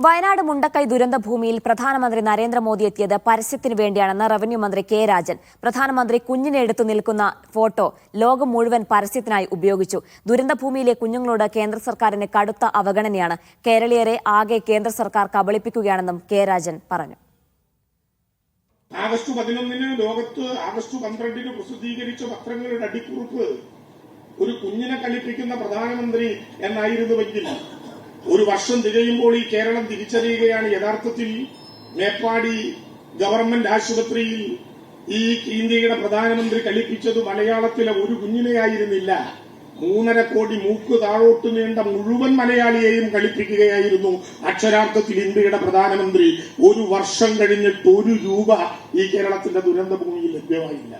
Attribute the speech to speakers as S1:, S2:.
S1: വയനാട് മുണ്ടക്കൈ ദുരന്ത ഭൂമിയിൽ പ്രധാനമന്ത്രി നരേന്ദ്രമോദി എത്തിയത് പരസ്യത്തിനു വേണ്ടിയാണെന്ന് റവന്യൂ മന്ത്രി കെ രാജൻ. പ്രധാനമന്ത്രി കുഞ്ഞിനെ എടുത്തു നിൽക്കുന്ന ഫോട്ടോ ലോകം മുഴുവൻ പരസ്യത്തിനായി ഉപയോഗിച്ചു. ദുരന്തഭൂമിയിലെ കുഞ്ഞുങ്ങളോട് കേന്ദ്ര സർക്കാരിന് കടുത്ത അവഗണനയാണ്. കേരളീയരെ ആകെ കേന്ദ്ര സർക്കാർ കബളിപ്പിക്കുകയാണെന്നും കെ രാജൻ പറഞ്ഞു.
S2: ആഗസ്റ്റ് 11 ലോകത്ത് ആഗസ്റ്റ് 12 പ്രസിദ്ധീകരിച്ച പത്രങ്ങളുടെ അടിക്കുറിപ്പ് ഒരു കുഞ്ഞിനെ കളിപ്പിക്കുന്ന പ്രധാനമന്ത്രി എന്നായിരുന്നുവെങ്കിൽ ഒരു വർഷം തികയുമ്പോൾ ഈ കേരളം തിരിച്ചറിയുകയാണ് യഥാർത്ഥത്തിൽ മേപ്പാടി ഗവൺമെന്റ് ആശുപത്രിയിൽ ഈ ഇന്ത്യയുടെ പ്രധാനമന്ത്രി കളിപ്പിച്ചത് മലയാളത്തിലെ ഒരു കുഞ്ഞിനെയായിരുന്നില്ല, 3.5 കോടി മൂക്ക് താഴോട്ട് നീണ്ട മുഴുവൻ മലയാളിയെയും കളിപ്പിക്കുകയായിരുന്നു. അക്ഷരാർത്ഥത്തിൽ ഇന്ത്യയുടെ പ്രധാനമന്ത്രി ഒരു വർഷം കഴിഞ്ഞിട്ട് 1 രൂപ ഈ കേരളത്തിന്റെ ദുരന്തഭൂമിയിൽ ലഭ്യമായില്ല.